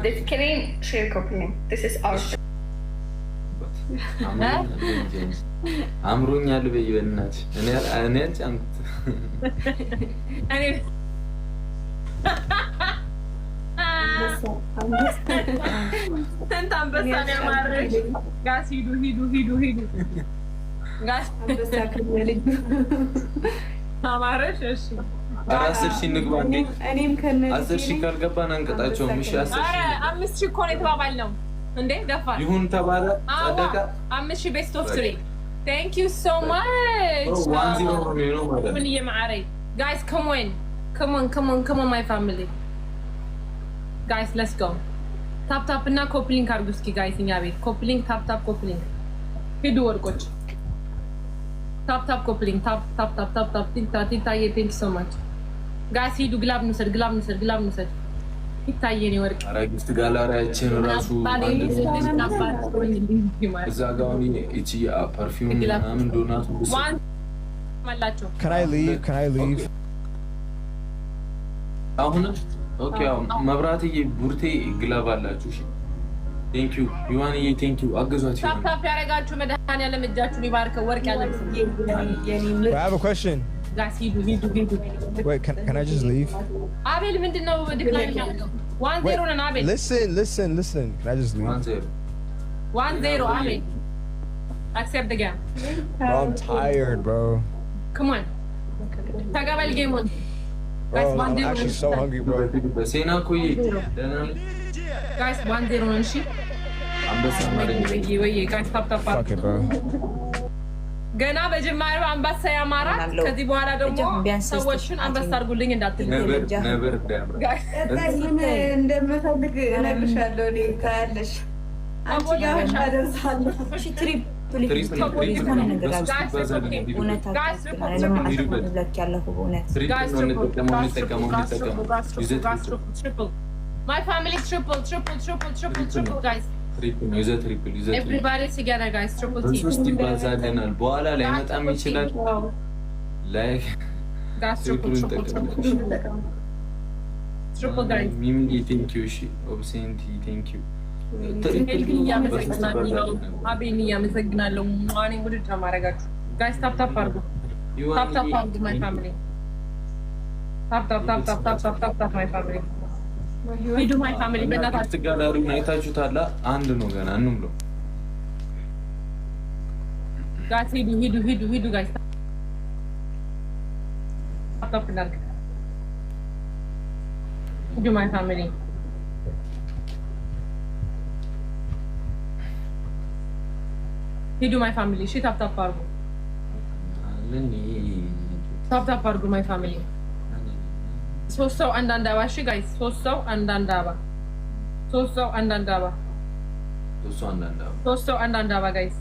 this screen share copy. This is our አምሮኛል በይበናች እኔ ጫንኩት እኔ እንት አንበሳ ነው ያማረሽ ጋስ ሂዱ ጋስ አንበሳ ከመልጅ አማረሽ እሺ 10,000 ንግባ እንዴ እኔም ከነ 10,000 ካልገባን አንቀጣቸው እሺ 10,000 አረ 5,000 እኮ ነው የተባባልነው እንዴ ደፋር ይሁን ተባለ ጸደቀ 5,000 ቤስት ኦፍ 3 thank you so much 1-0 ነው ማለት ምን የማረይ guys come on my family guys let's go tap እና ኮፕሊንግ አድርጉ እስኪ guys እኛ ቤት ኮፕሊንግ tap ኮፕሊንግ ሂዱ ወርቆች tap ኮፕሊንግ tap ቲንታ thank you so much guys ሂዱ ግላብ ንሰድ ይታየኝ ወርቅ አራጊስት ጋላሪያችን ራሱ እዛ ጋር እቺ ፐርፊውም ምናምን ዶናቱ ማላቸው Can I leave? አሁን ኦኬ መብራትዬ ቡርቴ ግላብ አላችሁ እሺ ቴንክ ዩ ዩዋንዬ ቴንክ ዩ አገዟችሁ ታፕ ያረጋችሁ መድኃኒዓለም እጃችሁን ይባርከው ወርቅ ያለብስ I have a question. ጋስ ሂዱ Wait, can I just leave? አቤል ምንድነው ዲክላይን ያለው 1-0 ነን አቤል Listen. Can I just leave? 1-0 አቤል accept the game Bro, I'm tired, bro. come on ተቀበል ጌሙን Bro, I'm actually so hungry, bro. በሴና ኮይ guys 1-0 ነን እሺ አንበሳ ማረኝ ወይ guys ታፕ Fuck it, bro. ገና በጅማሬው አንበሳ ያማራ ከዚህ በኋላ ደግሞ ሰዎችን አንበሳ አድርጉልኝ እንዳትል ነበር እንደምፈልግ እነግርሻለሁ እኔ ካለሽ አንቺ ጋር አደርሳለሁ እሺ ትሪፕል my family triple guys everybody together guys triple team ሶስት ይባዛልናል በኋላ ላይ መጣም ይችላል ላይክ guys triple guys ሚሚ ቴንክ ዩ እሺ ኦብሴንቲ ቴንክ ዩ አመሰግናለሁ ማኔ ውድድ ነው ማረጋችሁ ጋይስ ታፕ አድርጉ my family ታፕ my family ሂዱ my family በእናታችሁ ጋላሪውን አይታችሁታል አንድ ነው ገና እንብሎ ጋይስ ሂዱ ጋይስ ታፕ እናድርግ ሂዱ my family ሂዱ my family እሺ ታፕ አድርጉ ታፕ አድርጉ my family ሶስት ሰው አንዳንድ አበባ እሺ ጋይስ ሶስት ሰው አንዳንድ አበባ ጋይስ ሶስት ሰው አንዳንድ አበባ ጋይስ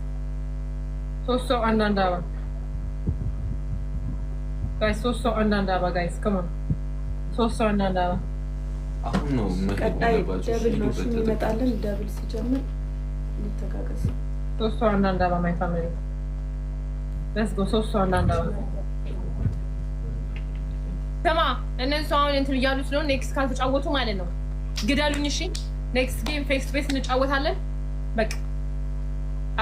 ሶስት ሰው አንዳንድ አበባ ጋይስ come on ሶስት ሰው አንዳንድ አበባ አሁን ነው መቀጠላችሁ ደብል ነው ሲመጣልን ደብል ሲጀምር እንተጋገዝ ሶስት ሰው አንዳንድ አበባ my family let's go ሶስት ሰው አንዳንድ አበባ ተማ እነሱ አሁን እንትን እያሉ ስለሆነ ኔክስት ካልተጫወቱ ማለት ነው ግዳሉኝ እሺ ኔክስት ጌም ፌስ ቱ ፌስ እንጫወታለን በቃ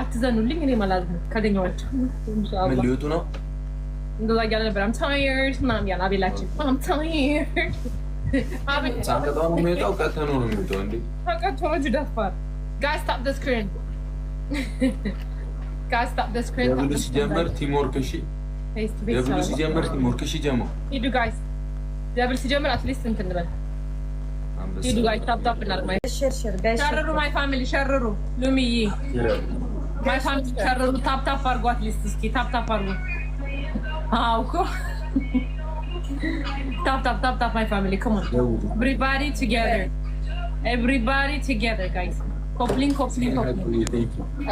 አትዘኑልኝ እኔ ማለት ነው ካገኘኋቸው ኢንሻአላህ ምን ሊወጡ ነው እንደዛ እያለ ነበር I'm tired ምናምን ያለ አቤላችን I'm tired አቤል ሳንቀጣው ነው የሚወጣው ቀተኑ ነው የሚወጣው እንዴ ታውቃቸው ነው ደፋር guys stop the screen ደብል ሲጀመር ቲምወርክ እሺ ደብል ሲጀመር ቲምወርክ እሺ ጀሞ ሂዱ ጋይስ ደብል ሲጀምር አትሊስት እንትን እንበል ሂዱ ጋይስ ታፕ እናድርግ ሸርሩ my family ሸርሩ ሉሚዬ my family ሸርሩ ታፕ አድርጉ አትሊስት እስኪ ታፕ አድርጉ አው እኮ ታፕ my family come on everybody together guys ኮፕሊንግ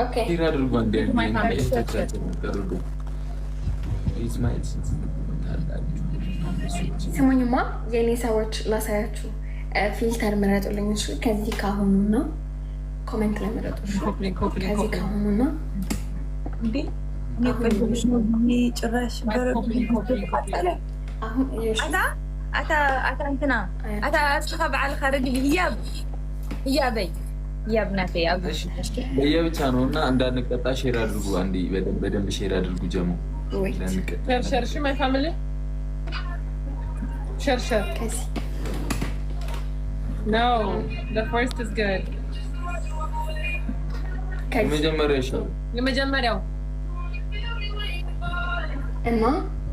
okay ይራድርጉ አንዴ my family ስሙኝማ የኔ ሰዎች ላሳያችሁ ፊልተር ምረጡልኝ እሺ ከዚህ ካሁኑ ነው ኮሜንት ላይ ምረጡ እሺ ከዚህ ካሁኑ ነው እንዴ ጭራሽ በረብ አሁን እሺ أتا أنتنا أتا أشخب على خارج الهياب هيابي هيابنا في أبو هي بتشانونا عندنا كتا شير أدرجو عندي بدم شير أدرجو جمو شر شو ما يفهملي شر كاسي no the first is good የመጀመሪያው እና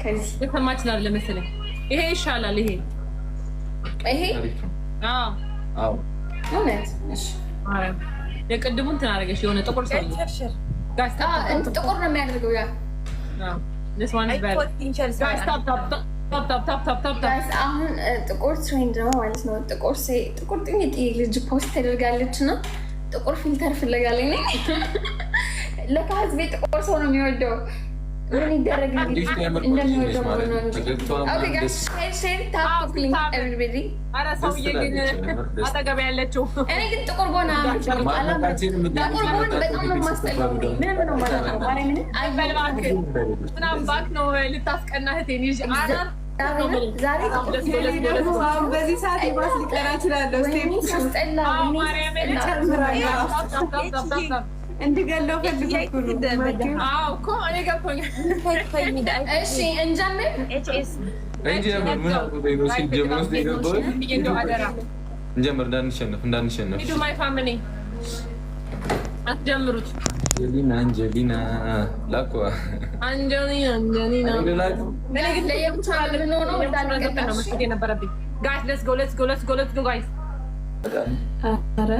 ከዚህ የሰማችን አይደለ መሰለኝ ይሄ ይሻላል ይሄ አዎ ማለት እሺ የቅድሙን ተናረገሽ የሆነ ጥቁር ሰው ጋስታ ጥቁር ነው የሚያደርገው ያ this one is better guys stop guys አሁን ጥቁር ትሬንድ ነው ማለት ነው ጥቁር ጥንት ልጅ ፖስት ተደርጋለች እና ጥቁር ፊልተር ፍለጋለኝ ነኝ ለካ ህዝቤ ጥቁር ሰው ነው የሚወደው ምን ይደረግ እንደሚወደው ነው እንጂ ኦኬ ጋይስ ሼር ታፕ ሊንክ ኤቨሪባዲ አራ ሰውዬ ግን አጠገብ ያለችው እኔ ግን ጥቁር ጎና ጥቁር ጎን በጣም ነው ማስጠላው ምን ነው ማለት ነው ማሪ ምን አይበልባክ ምናምን ባክ ነው ልታስቀና እህቴን ይዤ ዛሬ በዚህ ሰዓት ይባስ ሊቀራ ይችላል ስቴፕ እንድገለው ፈልኩ እኮ እኔ ገብቶኛል እሺ እንጀምር እንጀምር እንዳንሸነፍ ሂዱ ማይ ፋሚሊ አትጀምሩት አንጀሊና ላኳ አንጀሊና እኔ ግን ለየብቻ ምን ሆኖ እንዳንቀጣ ነው መስጠት የነበረብኝ guys let's go guys አረ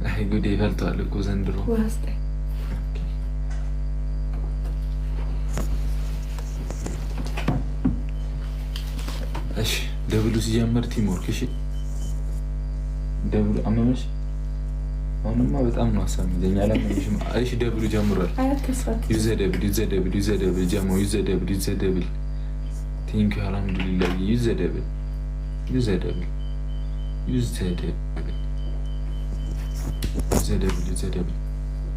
አይ ጉዴ ፈልቷል እኮ ዘንድሮ እሺ ደብሉ ሲጀምር ቲምወርክ እሺ ደብሉ አመመሽ አሁንማ በጣም ነው አሳምዘኛ አላመመሽም እሺ ደብሉ ጀምሯል ዩዘደብል ጀሞ ዩዘደብል ቲንክ አልሐምዱሊላህ ዩዘደብል ዘደብል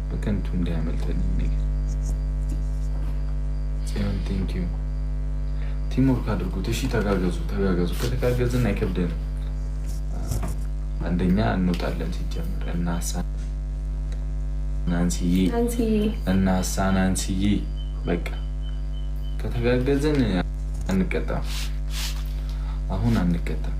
በከንቱ እንዳያመልጠን ነገር ሲሆን ቴንኪዩ ቲምወርክ አድርጉት እሺ ተጋገዙ ከተጋገዝን አይከብደንም አንደኛ እንወጣለን ሲጀምር ናንሲዬ በቃ ከተጋገዝን አንቀጣም አሁን አንቀጣም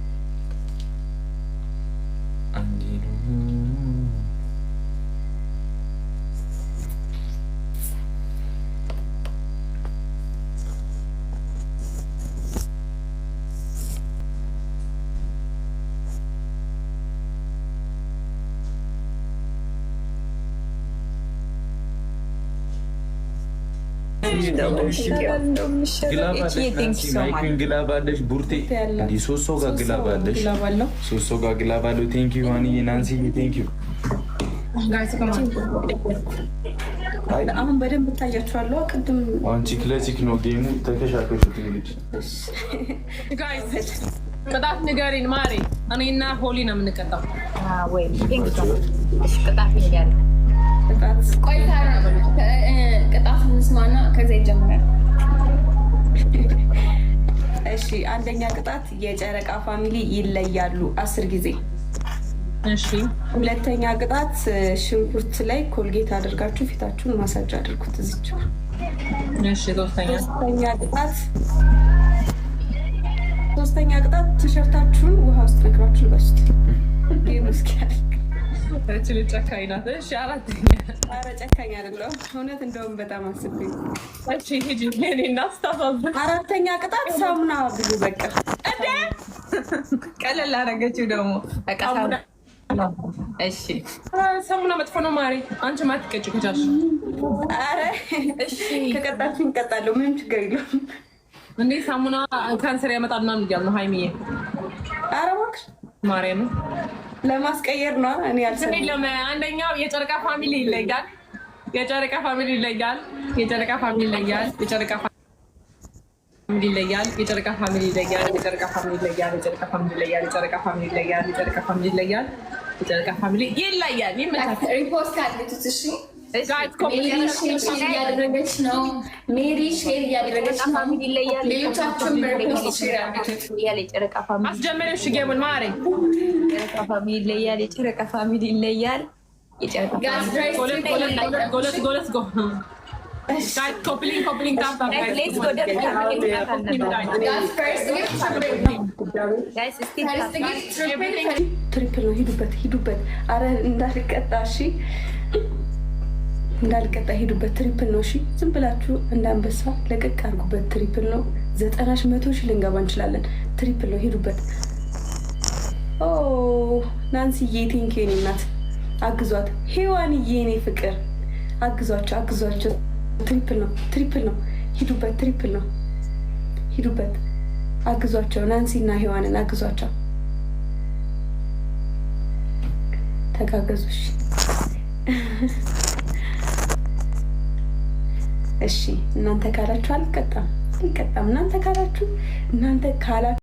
ግላባለሽ ቡርቴ እንዲህ ሶስት ሰው ጋር ግላባለሁ ቴንክ ዩ ዋንዬ ናንሲ ቴንክ ዩ አሁን በደንብ ታያችኋለሁ ቅድም አንቺ ክላሲክ ነው ጌሙ ተከሻከሹት እንግዲህ ጋይስ ቅጣት ንገሪን ማሪ እኔና ሆሊ ነው የምንቀጣው ወይ ቅጣት ንገሪን ቆይታ ቅጣት እንስማና ከዛ ይጀምራል እሺ አንደኛ ቅጣት የጨረቃ ፋሚሊ ይለያሉ 10 ጊዜ እሺ ሁለተኛ ቅጣት ሽንኩርት ላይ ኮልጌት አድርጋችሁ ፊታችሁን ማሳጅ አድርጉት እዚች እሺ ሶስተኛ ቅጣት ቲሸርታችሁን ውሃ ውስጥ ነክራችሁ በስት ይመስካል እቺ ጨካኝ ናት እሺ አራተኛ ኧረ ጨካኝ አይደለም እውነት እንደውም በጣም አስብኝ እቺ ሂጂ ለኔ እናስተፋዝ አራተኛ ቅጣት ሳሙና ብዙ በቃ እንዴ ቀለል አደረገችው ደግሞ በቃ ሳሙና እሺ ሳሙና መጥፎ ነው ማሪ አንቺ ማትቀጭ ከቻልሽ ኧረ እሺ ከቀጣችሁ እንቀጣለሁ ምንም ችግር የለውም እንዴ ሳሙና ካንሰር ያመጣል ምናምን እያሉ ነው ሃይሚዬ ኧረ እባክሽ ማርያም ለማስቀየር ነው እኔ ያልሰማሁም አንደኛው የጨረቃ ፋሚሊ ይለያል የጨረቃ ፋሚሊ ይለያል የጨረቃ ፋሚሊ ይለያል የጨረቃ ፋሚሊ ይለያል የጨረቃ ፋሚሊ ይለያል የጨረቃ ፋሚሊ ይለያል የጨረቃ ፋሚሊ ይለያል የጨረቃ ፋሚሊ ይለያል የጨረቃ ፋሚሊ ይለያል የጨረቃ ፋሚሊ ይለያል ይመጣ ሪፖስት አድርጉት እሺ ሼር እያደረገች ነው። ሜሪ ሼር እያደረገች ነው። ሌሎቻችሁም በሪፖስት ሼር የጨረቃ ፋሚሊ አስጀመሪው እሺ ጌሙን ማሬ የጨረቃ ፋሚሊ ይለያል። የጨረቃ ፋሚሊ ይለያል። የጨረቃ ጎለስ ጎ guys coupling tap let's go guys ትሪፕል ነው። ሂዱበት። አረ እንዳልቀጣ እሺ፣ እንዳልቀጣ ሂዱበት። ትሪፕል ነው። እሺ ዝም ብላችሁ እንዳንበሳ ለቀቅ አድርጉበት። ትሪፕል ነው። 90 100 ሺህ ልንገባ እንችላለን። ትሪፕል ነው። ሂዱበት። ኦ ናንሲዬ ቴንኪ የኔ እናት አግዟት። ሄዋንዬ የኔ ፍቅር አግዟቸው። ትሪፕል ነው። ሂዱበት። ትሪፕል ነው። ሂዱበት። አግዟቸው። ናንሲ እና ሄዋንን አግዟቸው። ተጋገዙ። እሺ እናንተ ካላችሁ አልቀጣም። እናንተ ካላችሁ